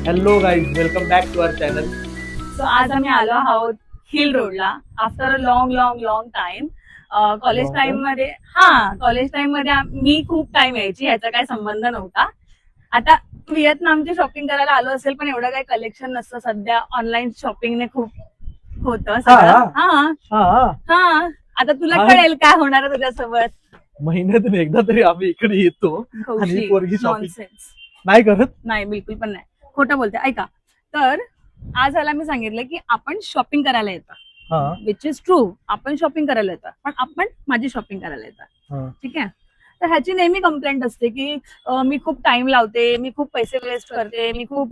Hello guys, welcome back to our channel. So आज आम्ही आलो आहोत हिल रोडला after a long long long time. College Long time time? मध्ये college time मध्ये मी खूप टाइम यायची, ह्याचा काही संबंध नव्हता. आता व्हिएतनामची शॉपिंग करायला आलो असेल, पण एवढं काही कलेक्शन नसतं सध्या. ऑनलाईन शॉपिंगने खूप होतं सगळं. हा आता तुला हा. कळेल काय होणार आहे तुझ्यासोबत. महिन्यातून एकदा तरी आम्ही इकडे येतो आणि पोरगी शॉपिंग नॉनसेन्स नाही करत. नाही, बिलकुल पण नाही. खोटं बोलते. ऐका, तर आज ह्याला मी सांगितलं की आपण शॉपिंग करायला येतं, हा विच इज ट्रू. आपण शॉपिंग करायला येतं, पण आपण माझी शॉपिंग करायला येतं. हा. ठीक आहे. तर ह्याची नेहमी कंप्लेंट असते की मी खूप टाइम लावते, मी खूप पैसे वेस्ट करते, मी खूप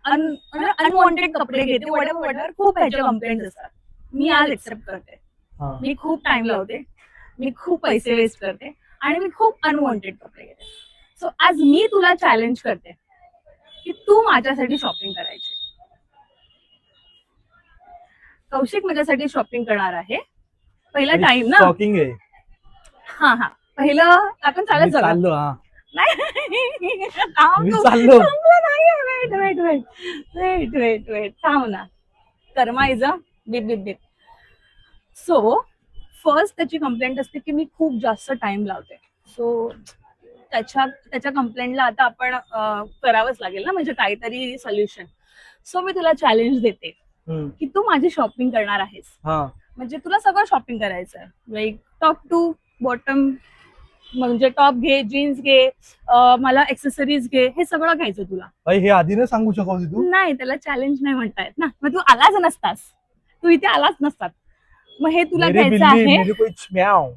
अनवॉन्टेड कपडे घेते, वडर खूप ह्याच्या कंप्लेंट असतात. मी आज एक्सेप्ट करते. हा. मी खूप टाइम लावते, मी खूप पैसे वेस्ट करते आणि मी खूप अनवॉन्टेड कपडे घेते. सो आज मी तुला चॅलेंज करते की तू माझ्यासाठी शॉपिंग करायची. कौशिक माझ्यासाठी शॉपिंग करणार आहे. पहिला टाइम ना. शॉकिंग आहे. हा पहिलं आपण चालत मी जाऊ. चाललो. हा नाही थांब मी तू. चाललो. थांबलं नाही. वेट थांब ना. Karma is a beep beep beep. So first त्याची कंप्लेंट असते की मी खूप जास्त टाइम लावते. सो त्याच्या कंप्लेंटला आता आपण करावंच लागेल ना, म्हणजे काहीतरी सोल्युशन. सो मी तुला चॅलेंज देते की तू माझी शॉपिंग करणार आहेस. हा. म्हणजे तुला सगळं शॉपिंग करायचं आहे, लाईक टॉप टू बॉटम. म्हणजे टॉप घे, जीन्स घे, मला एक्सेसरीज घे, हे सगळं घ्यायचं तुला. हे आधी नाही सांगू शकत तू. नाही, त्याला चॅलेंज नाही म्हणतायत ना. मग तू आलाच नसतास, तू इथे आलाच नसतात. मग हे तुला मेरी घ्यायचं बिल्ली, आहे. मेरी कोई म्याव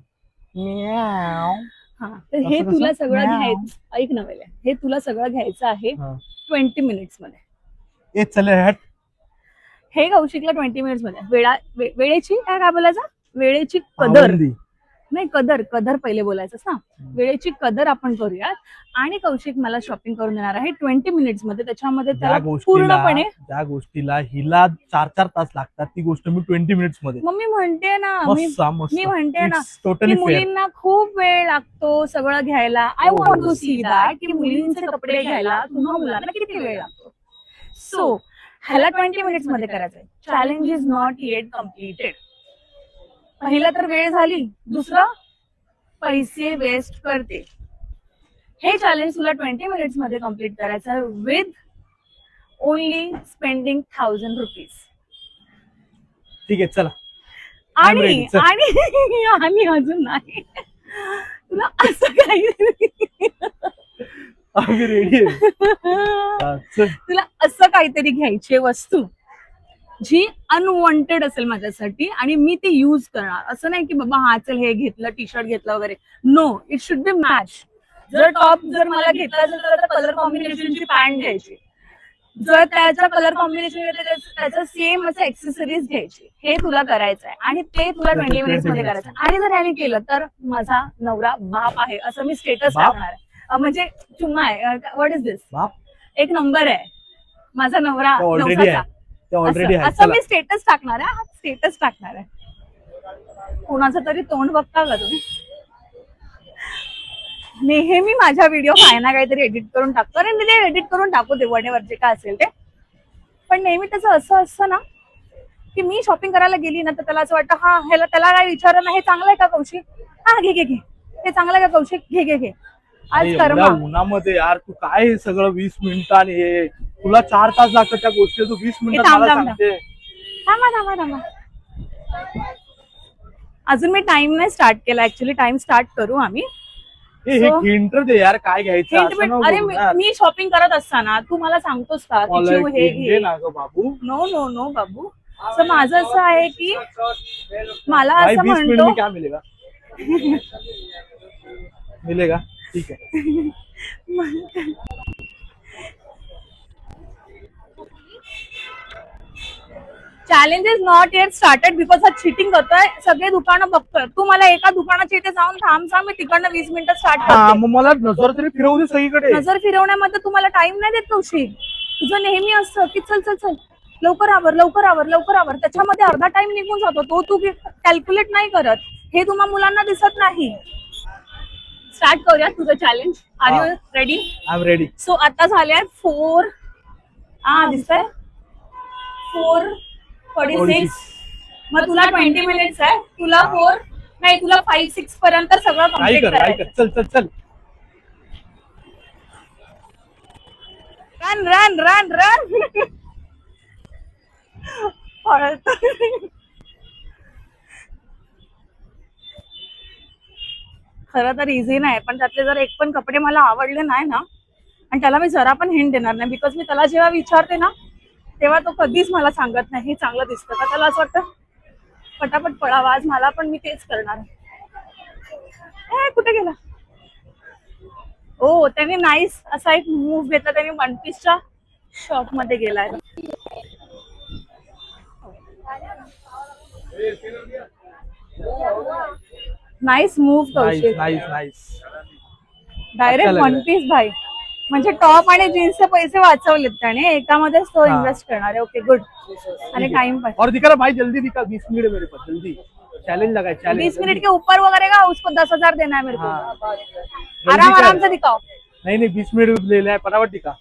म्याव. हा, तर हे असं तुला कसं? सगळं म्याव. घ्यायचं. ऐक ना वेळे, हे तुला सगळं घ्यायचं आहे हा. 20 मिनिट्स मध्ये. ए चल हट. हे कौशिकला 20 मिनिट्स मध्ये. वेळेची काय बोलायचं, वेळेची कदर पाबंदी. नाही, कदर पहिले बोलायचं ना. वेळेची कदर आपण करूयात. आणि कौशिक मला शॉपिंग करून देणार आहे 20 मिनिट्स मध्ये. त्याच्यामध्ये त्याला पूर्णपणे ज्या गोष्टीला हिला 4-4 तास लागतात, ती गोष्ट मी 20 मिनिट्स मध्ये. मग मी म्हणते ना, मी म्हणते ना टोटली की मुलींना खूप वेळ लागतो सगळं घ्यायला. I want to see that की मुलींचे कपडे घ्यायला तुम्हा मुलांना किती वेळ लागतो. सो ह्याला 20 मिनिट्स मध्ये करायचंय. Challenge is not eight completed. पहिला तर वेळ झाली, दुसरा पैसे वेस्ट करते. हे चॅलेंज तुला 20 मिनिट्स मध्ये कम्प्लीट करायचं विथ ओनली स्पेंडिंग 1000 रुपीज. ठीक आहे चला. आणि आणि अजून नाही, तुला असं काही आम्ही रेडी आहे. तुला असं काहीतरी घ्यायची वस्तू जी अनवॉन्टेड असेल माझ्यासाठी आणि मी ते युज करणार. असं नाही की बाबा हा चल हे घेतलं, टी शर्ट घेतलं वगैरे. No, it should be match. जर मला घेतला असेल तर कलर कॉम्बिनेशनची पॅन्ट घ्यायची. जर त्याचा कलर कॉम्बिनेशन त्याचा सेम असं एक्सेसरीज घ्यायची. हे तुला करायचं आहे आणि ते तुला 20 मिनिट्स मध्ये करायचं. आणि जर याने केलं तर माझा नवरा बाप आहे असं मी स्टेटस टाकणार आहे. म्हणजे चुम्मा आहे. व्हॉट इज दिस? एक नंबर आहे माझा नवरा नवसाचा. असं मी स्टेटस टाकणार आहे. स्टेटस टाकणार आहे. कोणाचं तरी तोंड बघता का तुम्ही? नेहमी माझ्या व्हिडिओ काय ना काहीतरी एडिट करून टाकतो. आणि ते एडिट करून टाकू दे, वडेवर जे काय असेल ते. पण नेहमी त्याचं असं असतं ना की मी शॉपिंग करायला गेली ना तर त्याला असं वाटतं हा ह्याला त्याला काय विचारलं ना, हे चांगलं आहे का कौशिक? हा घे घे घे, हे चांगलं आहे का कौशिक? घे घे घे. आज कर्मा उन्हामध्ये यार तू काय हे सगळं 20 मिनिटं आणि हे तुला 4 तास लागतात त्या गोष्टी, तू 20 मिनिटात मला सांगते. थांबा. अजून मी टाइम नाही स्टार्ट केला. ऍक्च्युली टाइम स्टार्ट करू आम्ही. हिंट दे यार, काय घ्यायचं असं नको अरे बोलू यार. मी शॉपिंग करत असताना तू मला सांगतोस का की मला चिव हे एक घे? दे ना गं बाबू. नो बाबू. असं माझं असं आहे की मला भाई असं 20 मिनिट म्हणतो में क्या मिलेगा? मिलेगा, ठीक आहे. Challenge is not eight started because हा चिटिंग करतोय. सगळे दुकानं बघतोय. तू मला एका दुकानाच्या इथे जाऊन थांब, मी तिकडनं 20 मिनिटं स्टार्ट करते. मग मला नजर तरी फिरवू दे सगळीकडे. नजर फिरवण्यामध्ये तुम्हाला टाइम नाही देत कौशिक. तुझं नेहमी असतं की चल लवकर आवर. त्याच्यामध्ये अर्धा टाइम निघून जातो. तो तू कॅल्क्युलेट नाही करत. हे तुम्हा मुलांना दिसत नाही. स्टार्ट करूया तुझं challenge. Are you ready? I am ready. So आता झाल्या 4 हा दिसतंय 4:46. मग तुला 20 मिनिट्स आहे, तुला 4 नाही तुला 5-6 पर्यंत सगळं काय कम्प्लीट कर काय करायचं. कर, चल चल चल. Run run run run. खरं तर इझी नाही, पण त्यातले जर एक पण कपडे मला आवडले नाही ना, आणि त्याला मी जरा पण हिंट देणार नाही, बिकॉज मी त्याला जेव्हा विचारते ना तेव्हा तो कधीच मला सांगत नाही हे चांगलं दिसतं का. त्याला असं वाटतं पटापट पळावा आज मला, पण मी तेच करणार. कुठे गेला. हो त्याने नाईस असा एक मूव्ह घेतला, त्याने वन पीसच्या शॉप मध्ये गेलाय. Nice move Kaushik. Nice nice. Direct अच्छा वन लग पीस भाई. म्हणजे टॉप आणि जीन्सचे पैसे वाचवलेत त्याने, एकामध्येच तो हाँ. इन्व्हेस्ट करणार आहे. Okay good. आणि टाइम पण और दिखा रहा भाई, जल्दी दिखा, 20 मिनट है मेरे पास, जल्दी चैलेंज लगा है, चैलेंज. 20 मिनट के ऊपर वगैरह का उसको 10,000 देना है मेरे को. हाँ. आराम जल्दी आराम कर. से दिखाओ. नहीं 20 मिनट ले ले, फटाफट दिखा.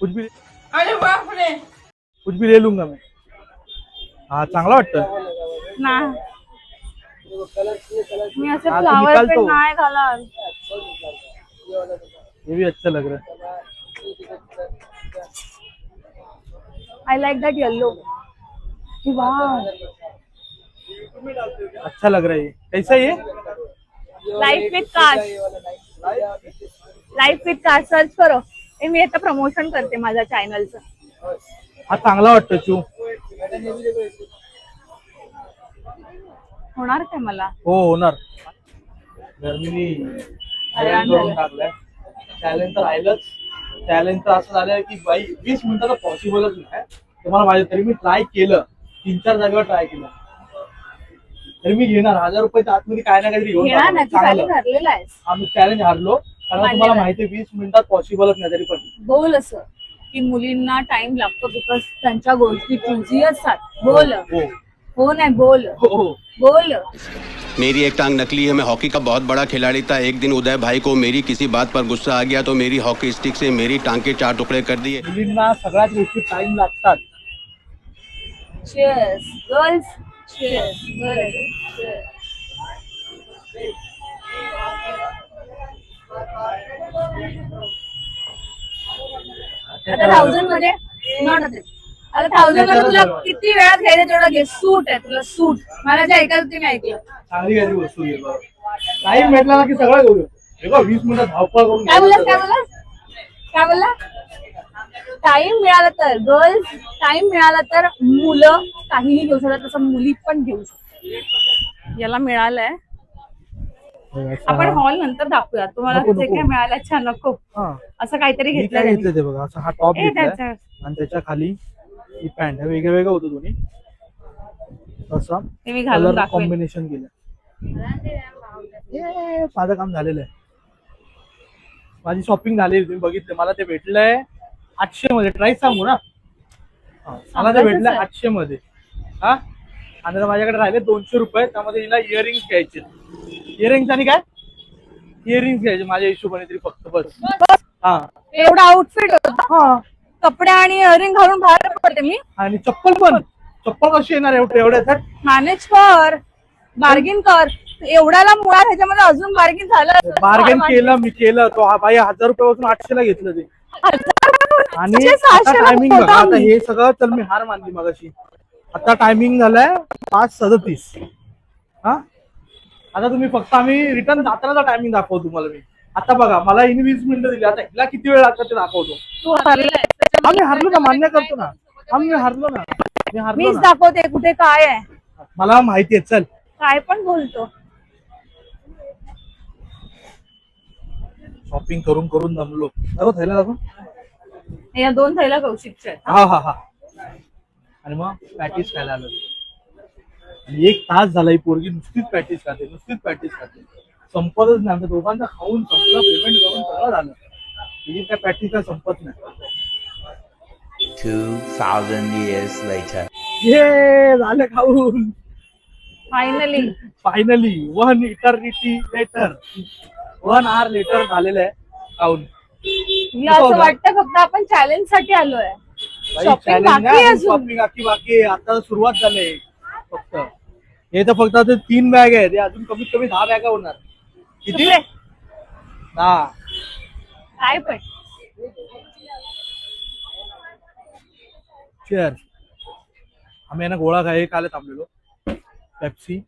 कुछ भी अरे बाप रे. कुछ भी ले लूंगा मैं. हाँ चांगला वाटतं. ना मी असे हाँ, तो फ्लावर निकाल पे तो. नाही घालणार. ये भी अच्छा लग रहा है. I like that yellow. Wow. अच्छा लग रहा है. ये कैसा है ये? Life with cars. Life with cars search करो. हे मी आता प्रमोशन करते माझ्या चॅनलचं. हा चांगला वाटतो चू. होणार काय मला. हो होणार. गर्मी करून टाकलाय. चॅलेंज तर राहिलंच. चॅलेंज तर असं झालंय की बाई 20 मिनिटाचं पॉसिबलच नाही. तुम्हाला माहिती, तरी मी ट्राय केलं, 3-4 जागेवर ट्राय केलं, तरी मी घेणार 1000 रुपयाच्या आतमध्ये काय ना काहीतरी घेऊन घेणार नाही, तू चांगलं. challenge हरलेला आहेस. आम्ही चॅलेंज हारलो, कारण मान्य तुम्हाला आहे. माहिती 20 मिनिटात पॉसिबलच नाही. तरी पण बोल असं की मुलींना टाइम लागतो बिकॉज त्यांच्या गोष्टी चुजी असतात. बोल. हो हो नाही बोल. हो. बोल. मेरी एक टांग नकली है। मैं हॉकी का बहुत बड़ा खिलाड़ी था। एक दिन उदय भाई को मेरी किसी बात पर गुस्सा आ गया तो मेरी हॉकी स्टिक से मेरी टांग के 4 टुकड़े कर दिए। मुलींना सगळ्याच गोष्टी टाइम लागतात. Cheers, girls. Cheers. Cheers. आता 1000 मध्ये not at it. आता 1000 मध्ये तुला किती वेळात घ्यायचं तेवढं घे. सूट आहे तुला, सूट. मला जे ऐकायचं ते मी ऐकलं. चांगली काहीतरी वस्तू घे. टाइम भेटला ना की सगळं घेऊ. हे बघ 20 मिनिटात धावपळ करून काय बोलला काय बोलला काय बोलला. टाइम मिळाला तर गर्ल्स, टाइम मिळाला तर मुलं काहीही घेऊ शकतात, तसं मुली पण घेऊ शकतात. याला मिळालंय. आपण हॉल नंतर दाखवूया. तुम्हाला नको, जे नको. काय मिळालं छान नको हा. असं काहीतरी मी घेतलं काय त्यांनी. घेतलं ते बघा, असा हा टॉप ए, घेतलाय त्याचं. आणि त्याच्या खाली ही पॅन्ट. वेगळं वेगळं होतं दोन्ही. असं ते मी घालून कलर दाखवेन. कॉम्बिनेशन केलं. माझं काम झालेलं आहे. माझी शॉपिंग झालेली, तुम्ही बघितलं. मला ते भेटलंय 800 मध्ये. प्राइस सांगू ना. मला ते भेटलंय 800 मध्ये. हा. आणि आता माझ्याकडे राहिले 200 रुपये. त्यामध्ये हिला इयरिंग्स घ्यायचे. इयरिंग्स आणि काय इयरिंग्स घ्यायचे माझ्या हिशोबाने तरी फक्त, बस. हा. एवढा आउटफिट होता. हा. कपडे आणि इयरिंग घालून बाहेर पडते मी. आणि चप्पल पण. चप्पल कशी येणार एवढ्यात. मॅनेज कर, बार्गेन कर. एवढ्याला मुळात ह्याच्यामध्ये अजून बार्गेन झालं. बार्गेन केलं मी केलं. तो हा बाई 1000 रुपयापासून 800 ला घेतलं ते. आणि आता टायमिंग बघा. आता हे सगळं चल मी हार मानली मगाशी. आता टायमिंग झालाय 5:37. हा. आता तुम्ही फक्त आम्ही रिटर्न जातानाचा टायमिंग दाखवतो तुम्हाला मी. आता बघा, मला 20 मिनिटं दिली. आता हिला किती वेळ लागतात ते दाखवतो. तू हरलेला. आम्ही हारलो ना, मान्य करतो ना. आम्ही हारलो ना. मी हारलो मीच ना. दाखवते कुठे काय आहे. मला माहितीये. चल काय पण बोलतो. शॉपिंग करून करून जमलो. थैला दाखव. या 2 थैल्या कौशिकच्या आहेत. हा हा हा. आणि मग पॅटीस खायला आलो. आणि 1 तास झाला ही पोरगी नुसतीच पॅटीस खाते, नुसतीच पॅटीस खाते. संपतच नाही. आमच्या दोघांचा खाऊन संपलं, पेमेंट करून सगळं झालं. तिची काय पॅटीस काय संपत नाही. 2000 years later. ये झालं खाऊन. Finally 1 eternity later, 1 hour later झालेलं आहे खाऊन. मी असं वाटतं फक्त आपण चॅलेंज साठी आलोय. शॉपिंग बाकी आहे अजून. शॉपिंग बाकी आहे. आता सुरुवात झाली फक्त. हे तर फक्त आता 3 बॅग आहेत, हे अजून कमीत कमी 10 बॅगा होणार. किती? सुप्रे, 10. काय पण चेअर. आम्ही ना गोळा खायला थांबलेलो, पेप्सी,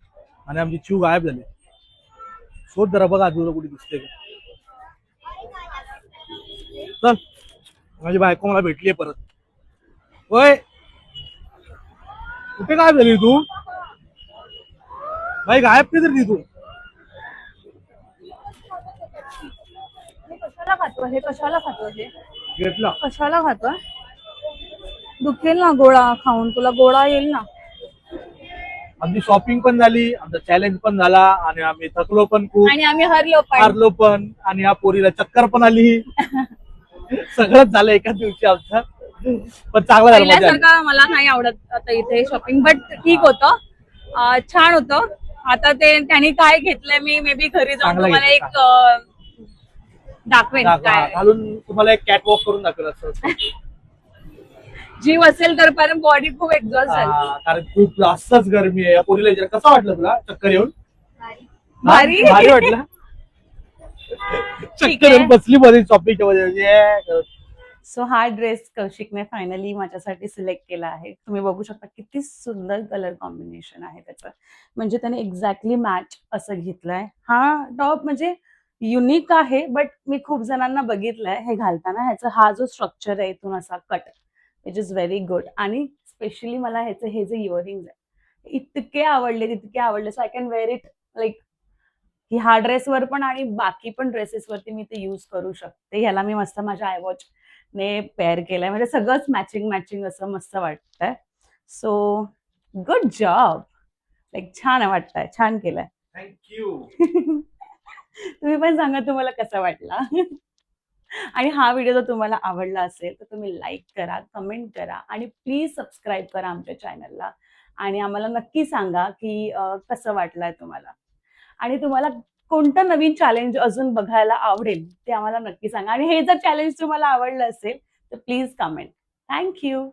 आणि आमची चिव गायब झाली. शोध जरा बघा आजूबाजूला कुठे दिसते का. चल, माझी बायको मला भेटलीये परत. होय, कुठे गायब झाली तू? बाई गायब नाही तर तू. कशाला खातो हे? कशाला खातो हे? घेतला. कशाला खातो? दुखेल ना गोळा खाऊन, तुला गोळा येईल ना. आमची शॉपिंग पण झाली, आमचा चॅलेंज पण झाला, आणि आम्ही थकलो पण खूप, आणि आम्ही हरलो पण. हारलो पण, आणि या पोरीला चक्कर पण आली. सगळंच झालं एकाच दिवशी आमचं. पण चांगलं झालं, मजा आली. पहिल्यासारखं मला नाही आवडत आता इथे शॉपिंग, बट ठीक होतं. छान होतं. आता ते त्यांनी काय घेतलंय मी मे बी घरी जाऊन चांगलं तुम्हाला एक घेतलं, दाखवेन काय. घालून तुम्हाला एक कॅट वॉक करून दाखवेल असं. जीव असेल तर, कारण बॉडी खूप एक्झॉस्ट झाली. कारण खूप जास्तच गरमी आहे. या पोरीला विचार, कसं वाटलं तुला चक्कर येऊन? भारी. भारी वाटलं. चक्कर येऊन बसली मध्ये शॉपिंगच्या मध्ये. सो हा ड्रेस कौशिकने फायनली माझ्यासाठी सिलेक्ट केला आहे. तुम्ही बघू शकता किती सुंदर कलर कॉम्बिनेशन आहे त्याचं. म्हणजे त्याने एक्झॅक्टली मॅच असं घेतलंय. हा टॉप म्हणजे युनिक आहे, बट मी खूप जणांना बघितलंय हे घालताना. ह्याचा हा जो स्ट्रक्चर आहे इथून असा cut, which is very good. आणि स्पेशली मला ह्याचे हे जे इयरिंग्स आहे इतके आवडले. So I can wear it like की हा ड्रेसवर पण आणि बाकी पण ड्रेसेसवरती मी ते यूज करू शकते. ह्याला मी मस्त माझ्या आयवॉच ने पेअर केलंय, म्हणजे सगळंच मॅचिंग असं मस्त वाटतंय. सो गुड जॉब, लाईक छान वाटतंय, छान केलंय. थँक्यू. तुम्ही पण सांगा तुम्हाला कसा वाटला. आणि हा व्हिडिओ जर तुम्हाला आवडला असेल तर तुम्ही लाईक करा, कमेंट करा, आणि प्लीज सबस्क्राईब करा आमच्या चॅनलला. आणि आम्हाला नक्की सांगा की कसं वाटलंय तुम्हाला, आणि तुम्हाला कोणतं नवीन चॅलेंज अजून बघायला आवडेल ते आम्हाला नक्की सांगा. आणि हे जर चॅलेंज तुम्हाला आवडलं असेल तर प्लीज कमेंट. थँक्यू.